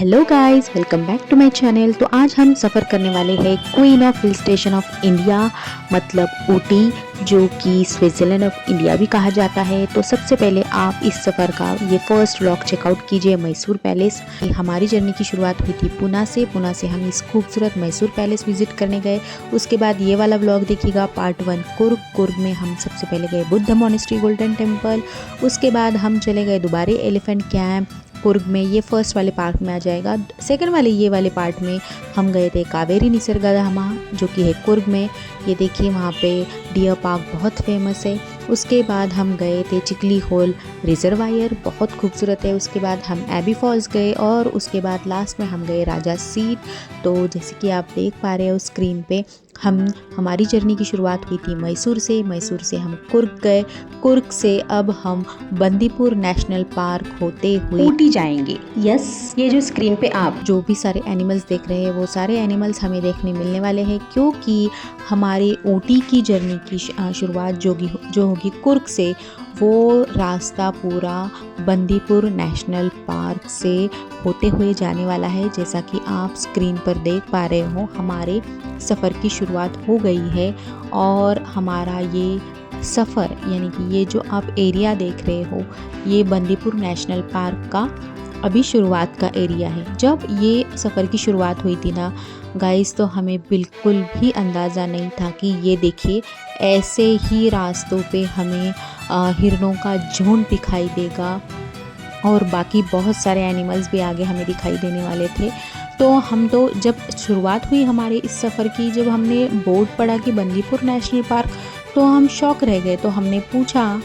Hello guys, welcome back to my channel. तो आज हम सफ़र करने वाले हैं queen of hill station of India मतलब ऊटी, जो कि स्विट्ज़रलैंड ऑफ इंडिया भी कहा जाता है। तो सबसे पहले आप इस सफ़र का ये फर्स्ट व्लॉग चेकआउट कीजिए मैसूर पैलेस। हमारी जर्नी की शुरुआत हुई थी पुणे से हम इस खूबसूरत मैसूर पैलेस विजिट करने गए। उसके बाद ये वाला व्लॉग देखिएगा पार्ट 1 कुर्ग में हम सबसे पहले गए बुद्ध मॉनेस्ट्री गोल्डन टेम्पल। उसके बाद हम चले गए दोबारा एलिफेंट कैंप कुर्ग में, ये फर्स्ट वाले पार्ट में आ जाएगा। सेकंड वाले ये वाले पार्ट में हम गए थे कावेरी निसर्गधाम जो कि है कुर्ग में। ये देखिए वहाँ पे डियर पार्क बहुत फेमस है। उसके बाद हम गए थे चिकली होल रिजर्वायर, बहुत खूबसूरत है। उसके बाद हम एबी फॉल्स गए और उसके बाद लास्ट में हम गए राजा सीट। तो जैसे कि आप देख पा रहे हो स्क्रीन पे हमारी जर्नी की शुरुआत हुई थी मैसूर से हम कुर्ग गए। कुर्ग से अब हम बंदीपुर नेशनल पार्क होते हुए ऊटी जाएंगे। यस, ये जो स्क्रीन पे आप जो भी सारे एनिमल्स देख रहे हैं वो सारे एनिमल्स हमें देखने मिलने वाले हैं, क्योंकि हमारे ऊटी की जर्नी की शुरुआत जो होगी कुर्ग से, वो रास्ता पूरा बंदीपुर नेशनल पार्क से होते हुए जाने वाला है। जैसा कि आप स्क्रीन पर देख पा रहे हो हमारे सफ़र की शुरुआत हो गई है और हमारा ये सफ़र यानी कि ये जो आप एरिया देख रहे हो ये बंदीपुर नेशनल पार्क का अभी शुरुआत का एरिया है। जब ये सफ़र की शुरुआत हुई थी ना गाइस, तो हमें बिल्कुल भी अंदाज़ा नहीं था कि ये देखिए ऐसे ही रास्तों पे हमें हिरणों का झुंड दिखाई देगा और बाकी बहुत सारे एनिमल्स भी आगे हमें दिखाई देने वाले थे। तो हम तो जब शुरुआत हुई हमारे इस सफ़र की, जब हमने बोर्ड पढ़ा कि बंदीपुर नेशनल पार्क, तो हम शॉक रह गए। तो हमने पूछा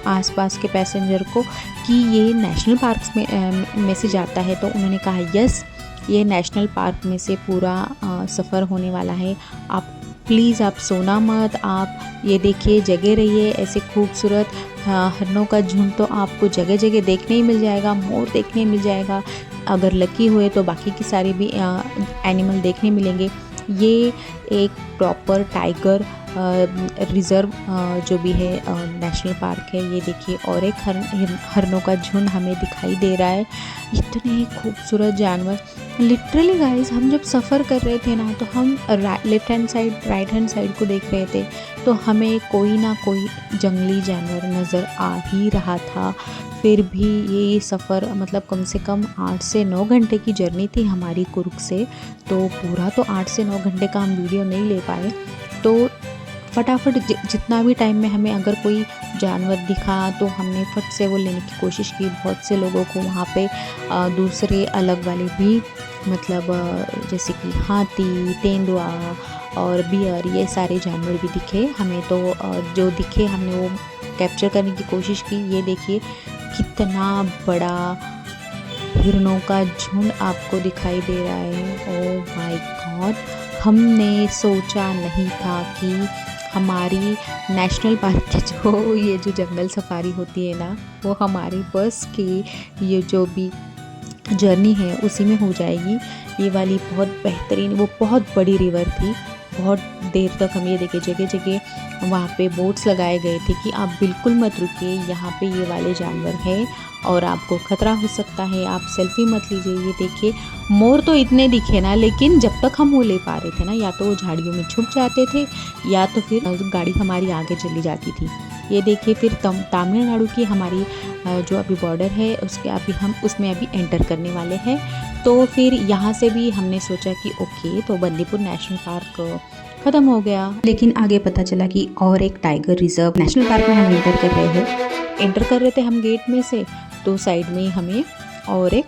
आसपास के पैसेंजर को कि ये नेशनल पार्क में से जाता है, तो उन्होंने कहा यस, ये नेशनल पार्क में से पूरा सफ़र होने वाला है। आप प्लीज़ आप सोना मत, आप ये देखिए जगह रहिए। ऐसे खूबसूरत हिरणों का झुंड तो आपको जगह जगह देखने ही मिल जाएगा, मोर देखने मिल जाएगा, अगर लकी हुए तो बाकी की सारी भी एनिमल देखने मिलेंगे। ये एक प्रॉपर टाइगर रिज़र्व जो भी है नेशनल पार्क है। ये देखिए और एक हरणों का झुंड हमें दिखाई दे रहा है। इतने खूबसूरत जानवर, लिटरली गाइस हम जब सफ़र कर रहे थे ना, तो हम left hand side right hand side को देख रहे थे, तो हमें कोई ना कोई जंगली जानवर नज़र आ ही रहा था। फिर भी ये सफ़र मतलब कम से कम 8 से 9 घंटे की जर्नी थी हमारी कुर्ग से। तो पूरा तो 8 से 9 घंटे का हम वीडियो नहीं ले पाए। तो फटाफट जितना भी टाइम में हमें अगर कोई जानवर दिखा तो हमने फट से वो लेने की कोशिश की। बहुत से लोगों को वहाँ पे दूसरे अलग वाले भी मतलब जैसे कि हाथी, तेंदुआ और बियर, ये सारे जानवर भी दिखे हमें। तो जो दिखे हमने वो कैप्चर करने की कोशिश की। ये देखिए कितना बड़ा हिरणों का झुंड आपको दिखाई दे रहा है। ओह माय गॉड, हमने सोचा नहीं था कि हमारी नेशनल पार्क की ये जो जंगल सफारी होती है ना, वो हमारी बस की ये जो भी जर्नी है उसी में हो जाएगी। ये वाली बहुत बेहतरीन, वो बहुत बड़ी रिवर थी। बहुत देर तक हम ये देखे जगह जगह वहाँ पे बोर्ड्स लगाए गए थे कि आप बिल्कुल मत रुकिए, यहाँ पे ये वाले जानवर हैं और आपको खतरा हो सकता है, आप सेल्फी मत लीजिए। ये देखिए मोर तो इतने दिखे ना, लेकिन जब तक हम वो ले पा रहे थे ना, या तो वो झाड़ियों में छुप जाते थे या तो फिर गाड़ी हमारी आगे चली जाती थी। ये देखिए फिर तमिलनाडु की हमारी जो अभी बॉर्डर है उसके हम उसमें अभी एंटर करने वाले हैं। तो फिर यहाँ से भी हमने सोचा कि ओके, तो बंदीपुर नेशनल पार्क ख़त्म हो गया, लेकिन आगे पता चला कि और एक टाइगर रिजर्व नेशनल पार्क में हम एंटर कर रहे थे हम गेट में से, तो साइड में ही हमें और एक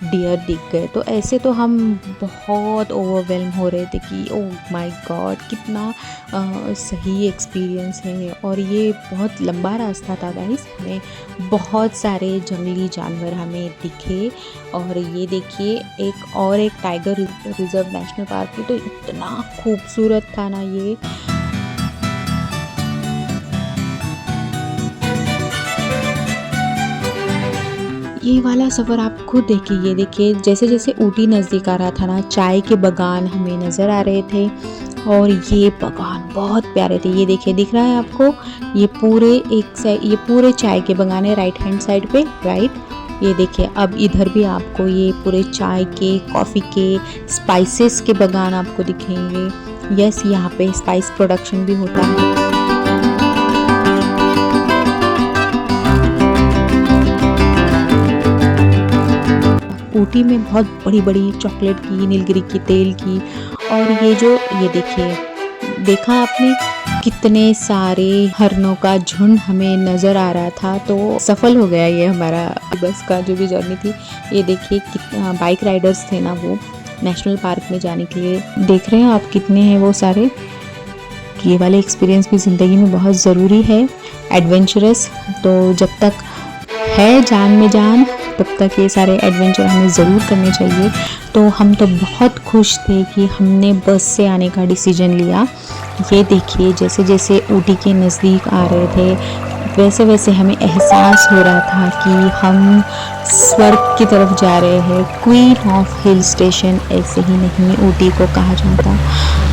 डियर दिख गए। तो ऐसे तो हम बहुत ओवरवेल्म हो रहे थे कि ओह माय गॉड कितना सही एक्सपीरियंस है। और ये बहुत लंबा रास्ता था गाइस, हमें बहुत सारे जंगली जानवर हमें दिखे। और ये देखिए एक टाइगर रिजर्व नेशनल पार्क है, तो इतना खूबसूरत था ना ये। ये वाला सफ़र आप खुद देखिए। ये देखिए जैसे जैसे ऊटी नज़दीक आ रहा था ना, चाय के बागान हमें नज़र आ रहे थे और ये बागान बहुत प्यारे थे। ये देखिए दिख रहा है आपको, ये पूरे चाय के बागान है राइट हैंड साइड पे, राइट। ये देखिए, अब इधर भी आपको ये पूरे चाय के, कॉफ़ी के, स्पाइसेस के बागान आपको दिखेंगे। यस, यहाँ पे स्पाइस प्रोडक्शन भी होता है। ऊटी में बहुत बड़ी बड़ी चॉकलेट की, नीलगिरी की तेल की, और ये देखिए, देखा आपने कितने सारे हरणों का झुंड हमें नज़र आ रहा था। तो सफल हो गया ये हमारा बस का जो भी जर्नी थी। ये देखिए, कितना बाइक राइडर्स थे ना, वो नेशनल पार्क में जाने के लिए। देख रहे हैं आप कितने हैं वो सारे। ये वाले एक्सपीरियंस भी ज़िंदगी में बहुत ज़रूरी है, एडवेंचरस। तो जब तक है जान में जान, तब तक ये सारे एडवेंचर हमें ज़रूर करने चाहिए। तो हम तो बहुत खुश थे कि हमने बस से आने का डिसीजन लिया। ये देखिए, जैसे जैसे ऊटी के नज़दीक आ रहे थे, वैसे वैसे हमें एहसास हो रहा था कि हम स्वर्ग की तरफ जा रहे हैं। क्वीन ऑफ हिल स्टेशन ऐसे ही नहीं ऊटी को कहा जाता।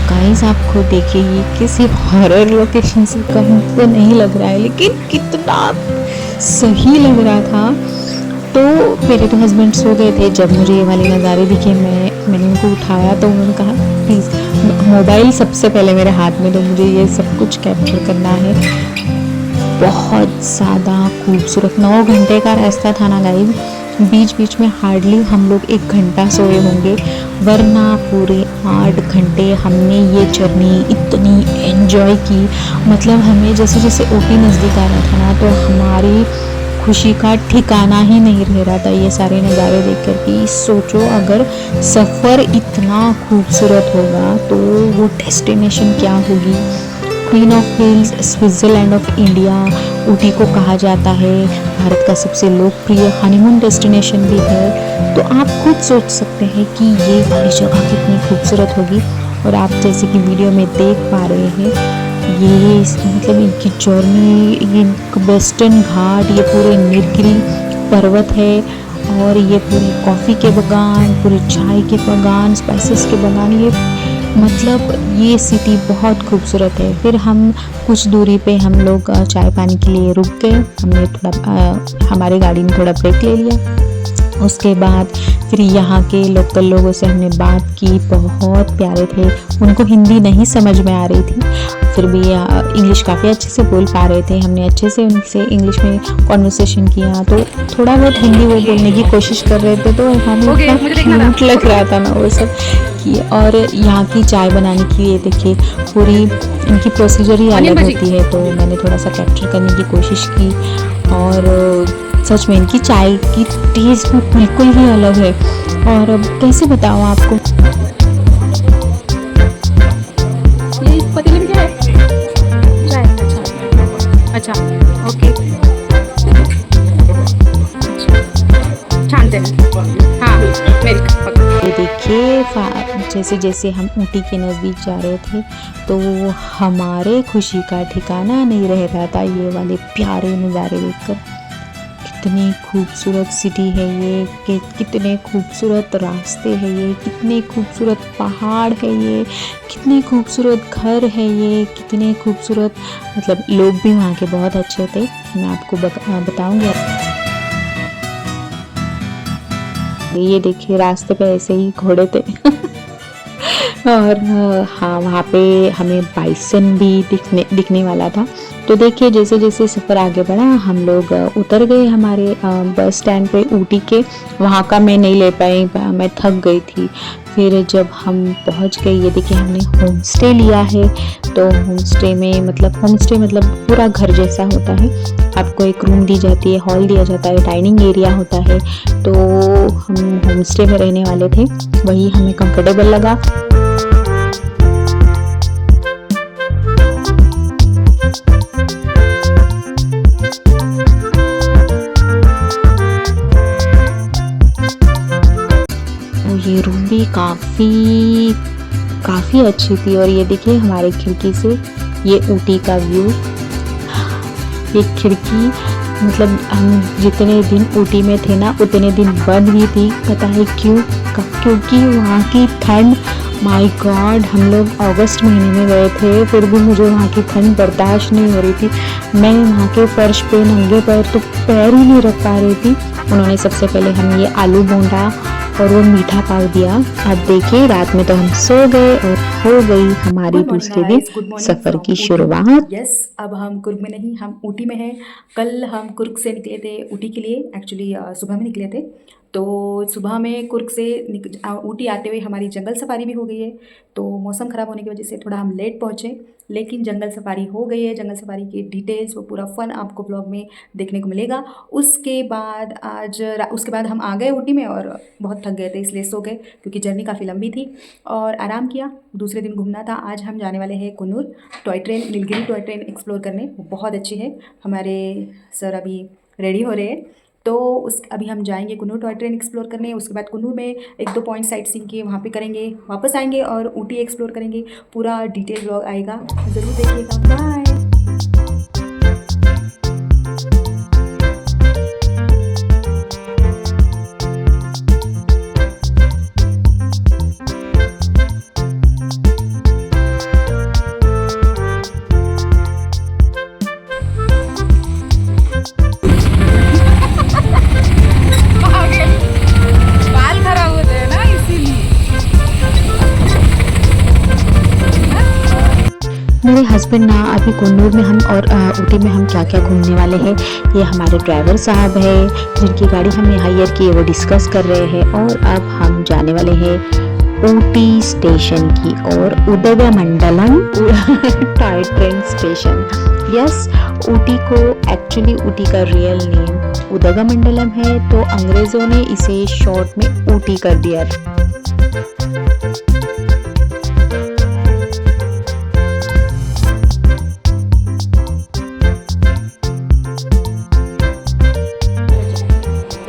गाइस, आप खुद देखिए, ये किसी हॉरर लोकेशन से कम तो नहीं लग रहा है, लेकिन कितना सही लग रहा था। तो मेरे तो हस्बैंड सो गए थे। जब मुझे ये वाले नज़ारे दिखे, मैंने उनको उठाया तो उन्होंने कहा प्लीज़, मोबाइल सबसे पहले मेरे हाथ में, तो मुझे ये सब कुछ कैप्चर करना है। बहुत ज़्यादा खूबसूरत 9 घंटे का रास्ता था ना गाइस। बीच बीच में हार्डली हम लोग 1 घंटा सोए होंगे, वरना पूरे 8 घंटे हमने ये जर्नी इतनी एंजॉय की। मतलब हमें जैसे जैसे ऊटी नज़दीक आ रहा था ना, तो हमारी खुशी का ठिकाना ही नहीं रह रहा था ये सारे नज़ारे देख कर कि सोचो, अगर सफ़र इतना खूबसूरत होगा तो वो डेस्टिनेशन क्या होगी। Queen of hills, Switzerland of India Ooty को कहा जाता है। भारत का सबसे लोकप्रिय हनीमून डेस्टिनेशन भी है। तो आप खुद सोच सकते हैं कि ये वाली जगह कितनी खूबसूरत होगी। और आप जैसे कि वीडियो में देख पा रहे हैं, ये मतलब इनकी जर्नी, ये वेस्टर्न घाट, ये पूरे नीलगिरी पर्वत है, और ये पूरे कॉफ़ी के बागान, पूरे चाय के बागान, स्पाइसेस के बागान, ये मतलब ये सिटी बहुत खूबसूरत है। फिर हम कुछ दूरी पे हम लोग चाय पानी के लिए रुक गए। हमने थोड़ा हमारी गाड़ी ने थोड़ा ब्रेक ले लिया। उसके बाद फिर यहाँ के लोकल लोगों से हमने बात की, बहुत प्यारे थे। उनको हिंदी नहीं समझ में आ रही थी, फिर भी इंग्लिश काफ़ी अच्छे से बोल पा रहे थे। हमने अच्छे से उनसे इंग्लिश में कॉन्वर्सेशन किया, तो थोड़ा बहुत हिंदी वो बोलने की कोशिश कर रहे थे। तो हमें क्यूट लग रहा था ना वो सब की। और यहाँ की चाय बनाने की, ये देखिए, पूरी इनकी प्रोसीजर ही अलग होती है। तो मैंने थोड़ा सा कैप्चर करने की कोशिश की, और सच में इनकी चाय की टेस्ट भी बिल्कुल ही अलग है। और अब कैसे बताऊँ आपको, ये पतीले में क्या है? चाय। अच्छा, ओके, छानते हैं। हाँ, मिल्क। ये देखिए, जैसे जैसे हम ऊटी के नज़दीक जा रहे थे, तो हमारे खुशी का ठिकाना नहीं रह रहा था ये वाले प्यारे नज़ारे देखकर। कितनी खूबसूरत सिटी है ये, कितने खूबसूरत रास्ते हैं ये, कितने खूबसूरत पहाड़ है ये, कितने खूबसूरत घर है ये, कितने खूबसूरत, मतलब लोग भी वहाँ के बहुत अच्छे थे। मैं आपको बताऊँगी। ये देखिए, रास्ते पे ऐसे ही घोड़े थे और हाँ, वहाँ पे हमें बाइसन भी दिखने वाला था। तो देखिए, जैसे जैसे सफ़र आगे बढ़ा, हम लोग उतर गए हमारे बस स्टैंड पे ऊटी के। वहाँ का मैं नहीं ले पाई, मैं थक गई थी। फिर जब हम पहुँच गए, ये देखिए, हमने होम स्टे लिया है। तो होम स्टे मतलब पूरा घर जैसा होता है। आपको एक रूम दी जाती है, हॉल दिया जाता है, डाइनिंग एरिया होता है। तो हम होम स्टे में रहने वाले थे, वही हमें कंफर्टेबल लगा। ये रूम भी काफ़ी अच्छी थी। और ये देखिए, हमारे खिड़की से ये ऊटी का व्यू। ये खिड़की, मतलब हम जितने दिन ऊटी में थे ना, उतने दिन बंद ही थी। पता है क्यों? क्योंकि वहाँ की ठंड, माय गॉड, हम लोग अगस्त महीने में गए थे, फिर भी मुझे वहाँ की ठंड बर्दाश्त नहीं हो रही थी। मैं वहाँ के फर्श पे नंगे पैर तो पैर ही नहीं रख पा रही थी। उन्होंने सबसे पहले हमें ये आलू बोंडा और वो मीठा पाव दिया। अब देखिए रात में तो हम सो गए और हो गई हमारी गुड मॉर्निंग दूसरे दिन guys, good morning suffer from की ऊटी। शुरुआत। यस, अब हम कुर्ग में नहीं, हम ऊटी में हैं। कल हम कुर्ग से निकले थे ऊटी के लिए, एक्चुअली सुबह में निकले थे। तो सुबह में कुर्ग से ऊटी आते हुए हमारी जंगल सफारी भी हो गई है। तो मौसम ख़राब होने की वजह से थोड़ा हम लेट पहुँचे, लेकिन जंगल सफारी हो गई है। जंगल सफारी की डिटेल्स, वो पूरा फ़न आपको ब्लॉग में देखने को मिलेगा। उसके बाद हम आ गए ऊटी में और बहुत थक गए थे, इसलिए सो गए क्योंकि जर्नी काफ़ी लंबी थी और आराम किया। दूसरे दिन घूमना था। आज हम जाने वाले हैं Coonoor toy train, Nilgiri toy train explore करने। वो बहुत अच्छी है। हमारे सर अभी रेडी हो रहे हैं, तो अभी हम जाएंगे कुन्नूर टॉय ट्रेन एक्सप्लोर करने। उसके बाद कुन्नूर में 1-2 पॉइंट साइट सीइंग के वहाँ पे करेंगे, वापस आएंगे और ऊटी एक्सप्लोर करेंगे। पूरा डिटेल ब्लॉग आएगा, ज़रूर देखिएगा। बाय। बाल खराब होते हैं ना, इसीलिए। मेरे हस्बैंड ना अभी कुन्नूर में हम और ऊटी में हम क्या क्या घूमने वाले हैं, ये हमारे ड्राइवर साहब है जिनकी गाड़ी हमने हायर की है, वो डिस्कस कर रहे हैं। और अब हम जाने वाले हैं ऊटी स्टेशन की और Udhagamandalam toy train station. Yes, Ooty को एक्चुअली ऊटी का रियल नेम उदगमंडलम है, तो अंग्रेज़ों ने इसे शॉर्ट में ऊटी कर दिया था।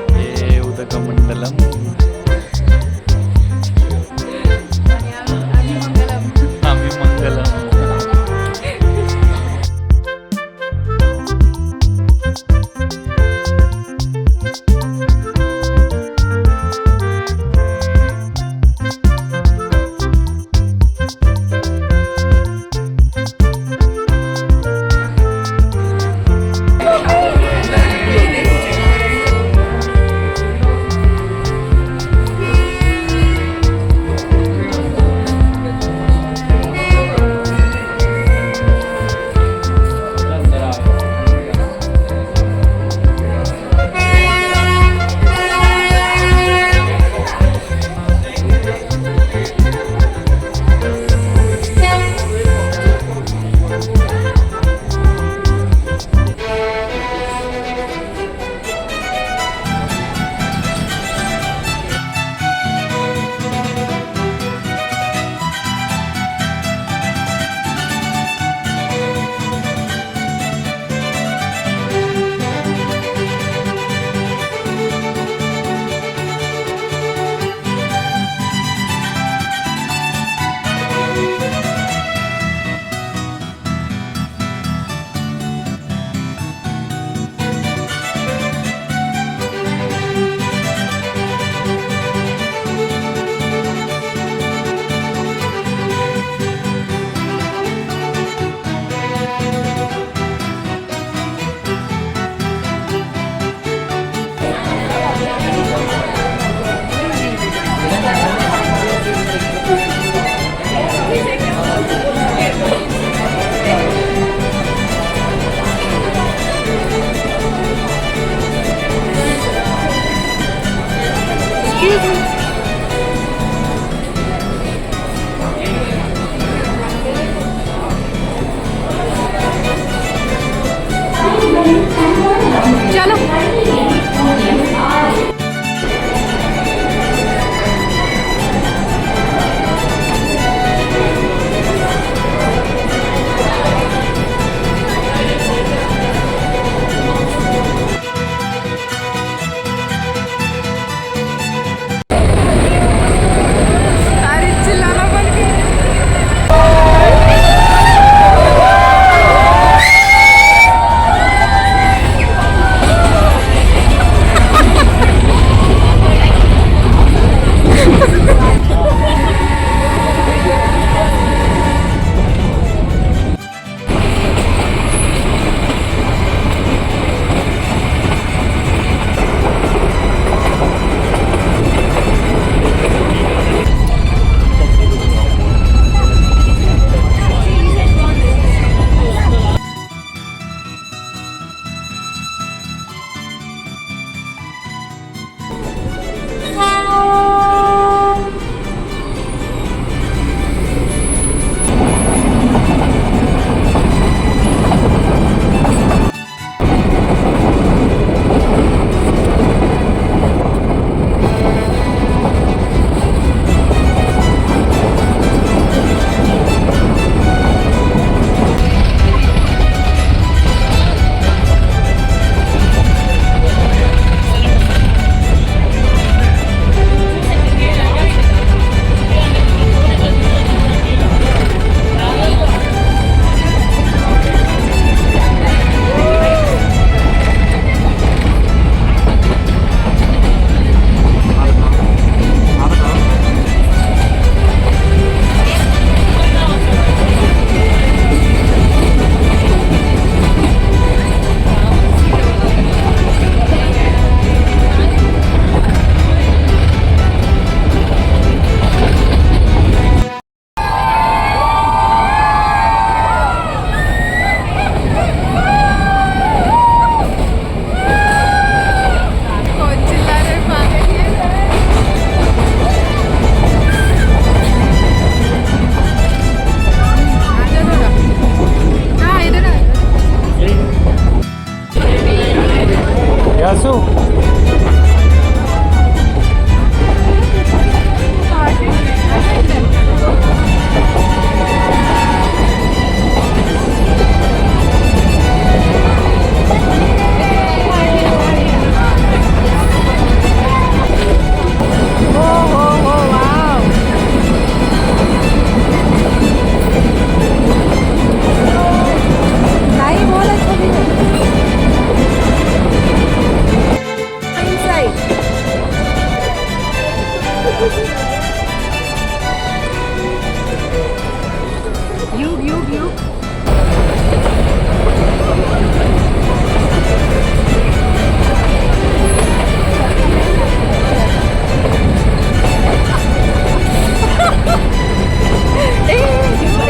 ये उदगमंडलम आम्ही मंगलम।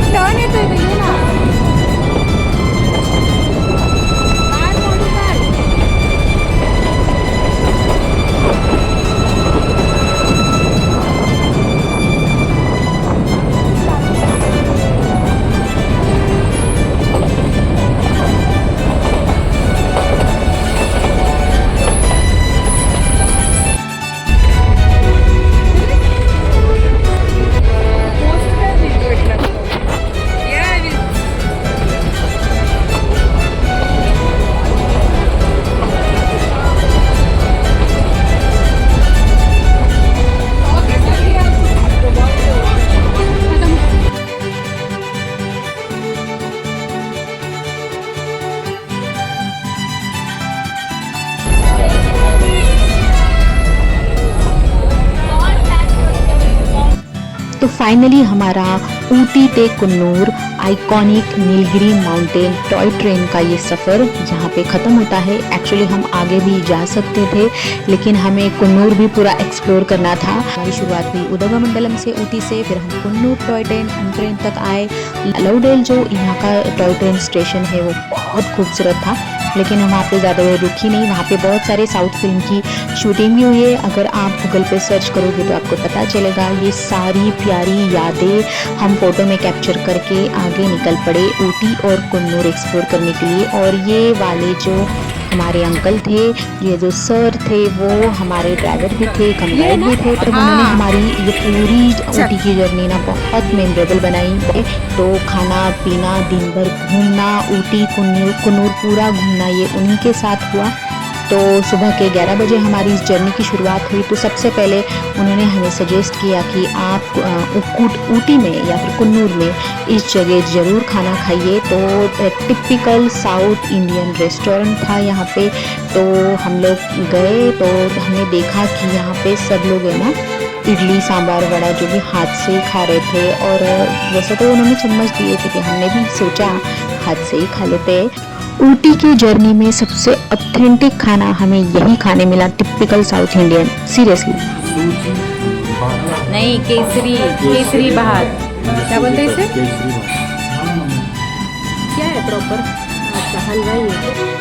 टर्न येतोय तो, ये ना. तो फाइनली हमारा ऊटी ते Coonoor iconic Nilgiri mountain toy train का ये सफ़र यहाँ पे ख़त्म होता है। एक्चुअली हम आगे भी जा सकते थे, लेकिन हमें कुन्नूर भी पूरा एक्सप्लोर करना था। हमारी शुरुआत हुई उदगमंडलम से, ऊटी से, फिर हम कुन्नूर टॉय ट्रेन तक आए। लौडेल जो यहाँ का टॉय ट्रेन स्टेशन है वो बहुत खूबसूरत था, लेकिन हम वहाँ पे ज़्यादा देर रुकी नहीं। वहाँ पे बहुत सारे साउथ फिल्म की शूटिंग भी हुई है। अगर आप गूगल पे सर्च करोगे तो आपको पता चलेगा। ये सारी प्यारी यादें हम फोटो में कैप्चर करके आगे निकल पड़े ऊटी और कुन्नूर एक्सप्लोर करने के लिए। और ये वाले जो हमारे अंकल थे, ये जो सर थे, वो हमारे ड्राइवर भी थे, कम गाइड भी थे। तो उन्होंने हमारी ये पूरी ऊटी की जर्नी ना बहुत मेमोरेबल बनाई। तो खाना पीना, दिन भर घूमना, ऊटी कुन्नूर पूरा घूमना ये उन्हीं के साथ हुआ। तो सुबह के 11 बजे हमारी इस जर्नी की शुरुआत हुई। तो सबसे पहले उन्होंने हमें सजेस्ट किया कि आप ऊटी में या फिर कुन्नूर में इस जगह ज़रूर खाना खाइए। तो टिपिकल साउथ इंडियन रेस्टोरेंट था यहाँ पे। तो हम लोग गए तो हमने देखा कि यहाँ पे सब लोग है ना इडली सांभर वड़ा जो भी हाथ से खा रहे थे। और वैसे तो उन्होंने चम्मच दिए थे कि हमने भी सोचा हाथ से ही खा लेते। ऊटी की जर्नी में सबसे ऑथेंटिक खाना हमें यही खाने मिला, टिपिकल साउथ इंडियन। सीरियसली नहीं, केसरी भात क्या बोलते हैं इसे? क्या है प्रॉपर? अच्छा, हलवा ही है।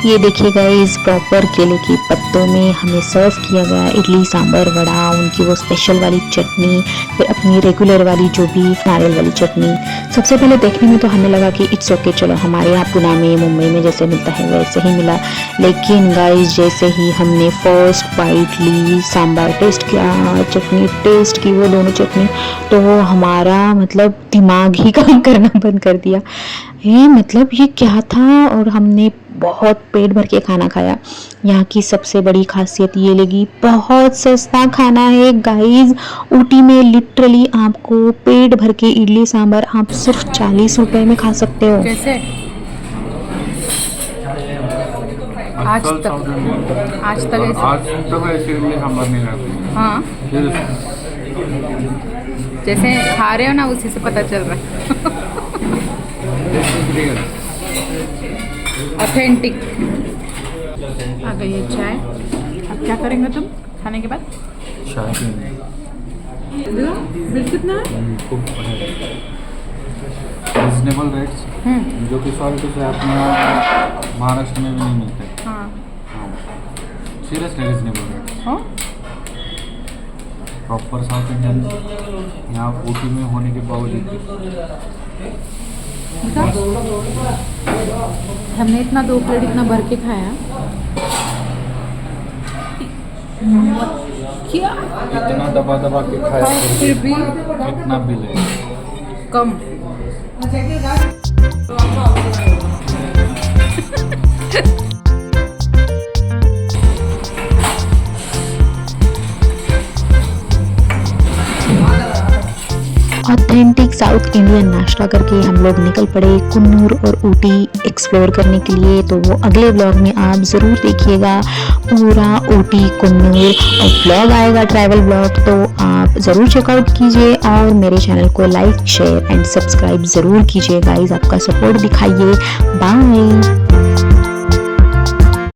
ये देखिएगा, इस प्रॉपर केले के पत्तों में हमें सर्व किया गया इडली सांभर वड़ा, उनकी वो स्पेशल वाली चटनी, फिर अपनी रेगुलर वाली जो भी नारियल वाली चटनी। सबसे पहले देखने में तो हमें लगा कि इट्स ओके, चलो हमारे यहाँ पुणे में, मुंबई में जैसे मिलता है वैसे ही मिला। लेकिन गाइस, जैसे ही हमने फर्स्ट बाइट ली, सांभर टेस्ट किया, चटनी टेस्ट की, वो दोनों चटनी, तो वो हमारा मतलब दिमाग ही काम करना बंद कर दिया। ये मतलब ये क्या था। और हमने बहुत पेट भर के खाना खाया। यहाँ की सबसे बड़ी खासियत ये लगी, बहुत सस्ता खाना है गाइस। ऊटी में लिटरली आपको पेट भर के इडली सांभर आप सिर्फ 40 रुपए में खा सकते हो। कैसे? आज तक ऐसे इडली सांभर नहीं रहती। हाँ, जैसे खा रहे हो ना उसी से पता चल रहा है। ऑथेंटिक। आ गई है चाय। अब क्या करेंगे तुम खाने के बाद? बिल कितना है? रिजनेबल रेट्स, जो कि 100 रुपये से अपने महाराष्ट्र में भी नहीं मिलते। हाँ, सीरियसली रिजनेबल रेट्स, हाँ। प्रॉपर साउथ इंडियन यहाँ ऊटी में होने के बावजूद हमने इतना 2 प्लेट इतना भर के खाया। क्या इतना दबा के खाया, फिर भी इतना बिल है कम। ऑथेंटिक साउथ इंडियन नाश्ता करके हम लोग निकल पड़े कुन्नूर और ऊटी एक्सप्लोर करने के लिए। तो वो अगले ब्लॉग में आप ज़रूर देखिएगा, पूरा ऊटी कुन्नूर और ब्लॉग आएगा, ट्रैवल ब्लॉग, तो आप ज़रूर चेकआउट कीजिए और मेरे चैनल को लाइक शेयर एंड सब्सक्राइब ज़रूर कीजिए गाइस, आपका सपोर्ट दिखाइए। बाय।